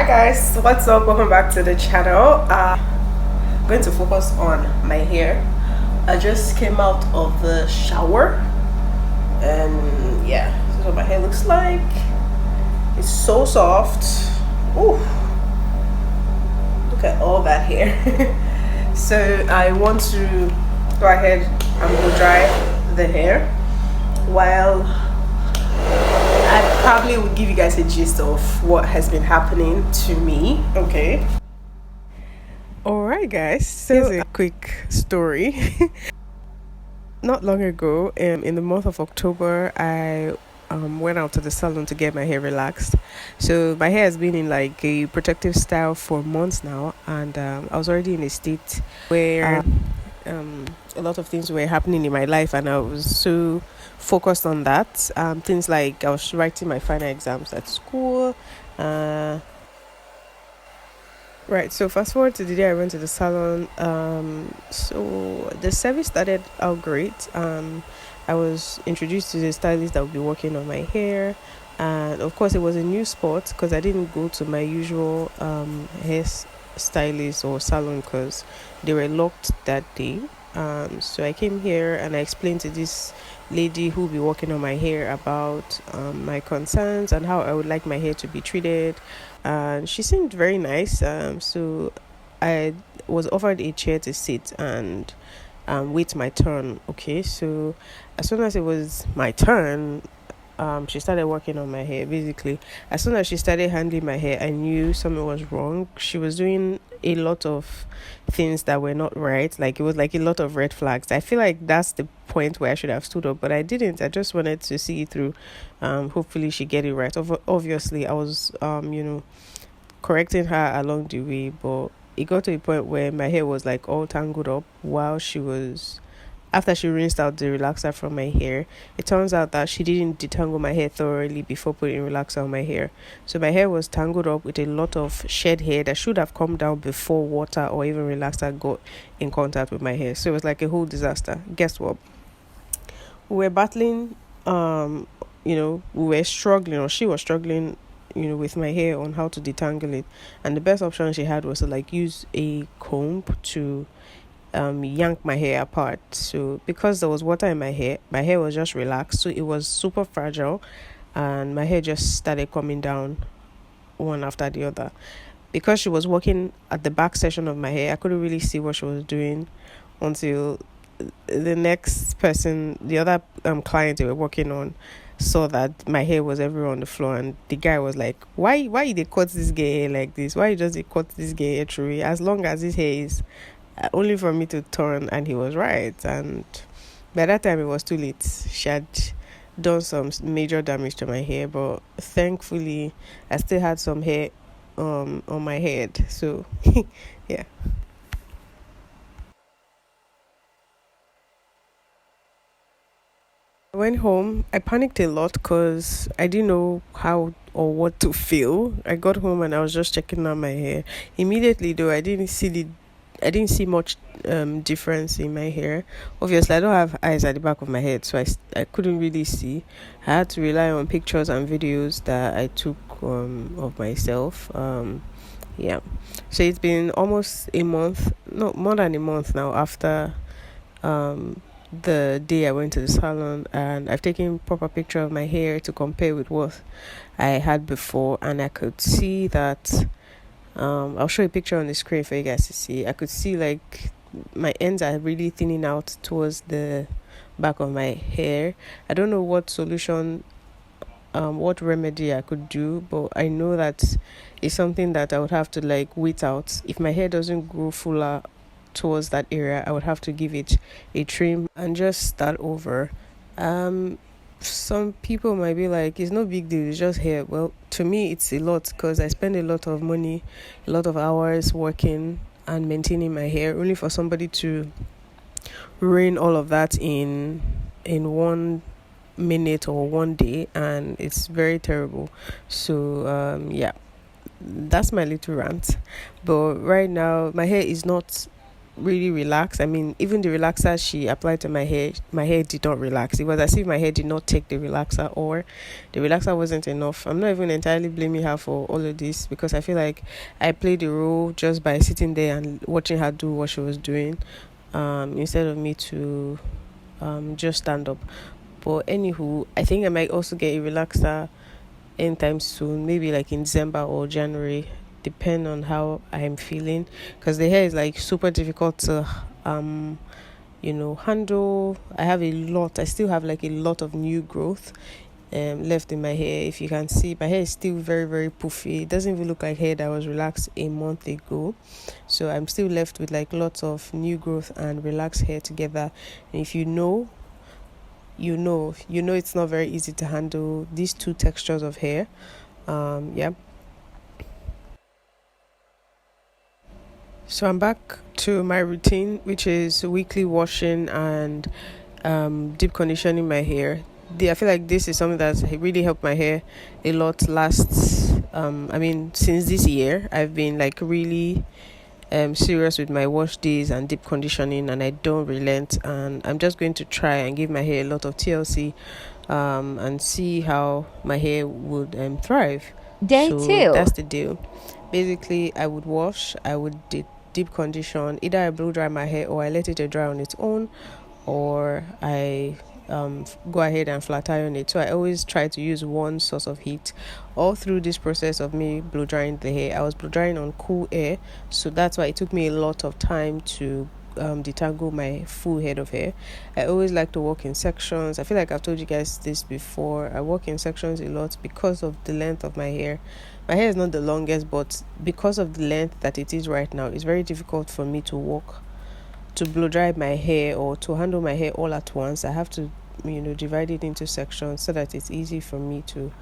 Hi guys, what's up? Welcome back to the channel. I'm going to focus on my hair. I just came out of the shower and yeah, this is what my hair looks like. It's so soft. Ooh, look at all that hair. So I want to go ahead and blow dry the hair while I probably would give you guys a gist of what has been happening to me. Okay. Alright guys, so here's a quick story. Not long ago, in the month of October, I went out to the salon to get my hair relaxed. So my hair has been in like a protective style for months now, and I was already in a state where a lot of things were happening in my life, and I was so focused on that. Things like I was writing my final exams at school. Right, so fast forward to the day I went to the salon. So the service started out great. I was introduced to the stylist that would be working on my hair, and of course, it was a new spot because I didn't go to my usual hair stylist or salon because they were locked that day. So I came here and I explained to this lady who will be working on my hair about my concerns and how I would like my hair to be treated, and she seemed very nice. So I was offered a chair to sit and wait my turn. Okay, so as soon as it was my turn, she started working on my hair. Basically, as soon as she started handling my hair, I knew something was wrong. She was doing a lot of things that were not right. Like, it was like a lot of red flags. I feel like that's the point where I should have stood up, but I didn't. I just wanted to see it through. Hopefully she get it right. Obviously I was correcting her along the way, but it got to a point where my hair was like all tangled up while she was, after she rinsed out the relaxer from my hair. It turns out that she didn't detangle my hair thoroughly before putting relaxer on my hair. So my hair was tangled up with a lot of shed hair that should have come down before water or even relaxer got in contact with my hair. So it was like a whole disaster. Guess what? We were battling, we were struggling, or she was struggling, with my hair on how to detangle it. And the best option she had was to like use a comb to yank my hair apart. So because there was water in my hair was just relaxed, so it was super fragile, and my hair just started coming down one after the other. Because she was working at the back section of my hair, I couldn't really see what she was doing until the next person, the other client they were working on, saw that my hair was everywhere on the floor, and the guy was like, why they cut this gay hair like this? Why just they cut this gay hair through? As long as his hair is only for me to turn. And he was right, and by that time it was too late. She had done some major damage to my hair, but thankfully I still had some hair on my head. So yeah. I went home. I panicked a lot because I didn't know how or what to feel. I got home and I was just checking out my hair. Immediately though, I didn't see much difference in my hair. Obviously, I don't have eyes at the back of my head, so I couldn't really see. I had to rely on pictures and videos that I took of myself. Yeah. So it's been almost a month, no, more than a month now after the day I went to the salon, and I've taken proper picture of my hair to compare with what I had before, and I could see that I'll show a picture on the screen for you guys to see. I could see like my ends are really thinning out towards the back of my hair. I don't know what solution, what remedy I could do, but I know that it's something that I would have to like wait out. If my hair doesn't grow fuller towards that area, I would have to give it a trim and just start over. Some people might be like, it's no big deal, it's just hair. Well, to me it's a lot because I spend a lot of money, a lot of hours working and maintaining my hair, only for somebody to ruin all of that in 1 minute or 1 day, and it's very terrible. So yeah, that's my little rant. But right now my hair is not really relax. I mean, even the relaxer she applied to my hair did not relax. It was as if my hair did not take the relaxer, or the relaxer wasn't enough. I'm not even entirely blaming her for all of this, because I feel like I played the role just by sitting there and watching her do what she was doing, instead of me to just stand up. But anywho, I think I might also get a relaxer anytime soon, maybe like in December or January, depend on how I'm feeling, because the hair is like super difficult to handle. I still have like a lot of new growth left in my hair. If you can see, my hair is still very, very poofy. It doesn't even look like hair that was relaxed a month ago. So I'm still left with like lots of new growth and relaxed hair together. And if you know it's not very easy to handle these two textures of hair. Yeah. So I'm back to my routine, which is weekly washing and deep conditioning my hair. I feel like this is something that's really helped my hair a lot. Since this year, I've been like really serious with my wash days and deep conditioning, and I don't relent. And I'm just going to try and give my hair a lot of TLC, and see how my hair would thrive. Day So two. that's the deal. Basically, I would wash, I would deep condition. Either I blow dry my hair, or I let it dry on its own, or I go ahead and flat iron it. So I always try to use one source of heat all through this process of me blow drying the hair. I was blow drying on cool air, so that's why it took me a lot of time to detangle my full head of hair. I always like to work in sections. I feel like I've told you guys this before. I work in sections a lot because of the length of my hair. My hair is not the longest, but because of the length that it is right now, it's very difficult for me to blow dry my hair or to handle my hair all at once. I have to, divide it into sections so that it's easy for me to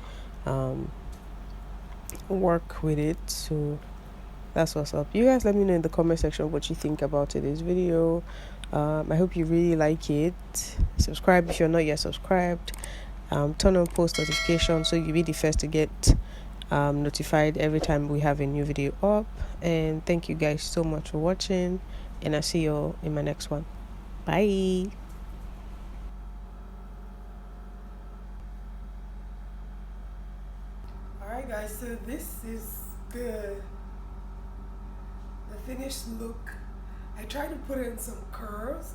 um, work with it. So that's what's up. You guys let me know in the comment section what you think about today's video. I hope you really like it. Subscribe if you're not yet subscribed. Turn on post notifications so you'll be the first to get notified every time we have a new video up. And thank you guys so much for watching, and I'll see you all in my next one. Bye. Alright guys, so this is the finished look. I tried to put in some curls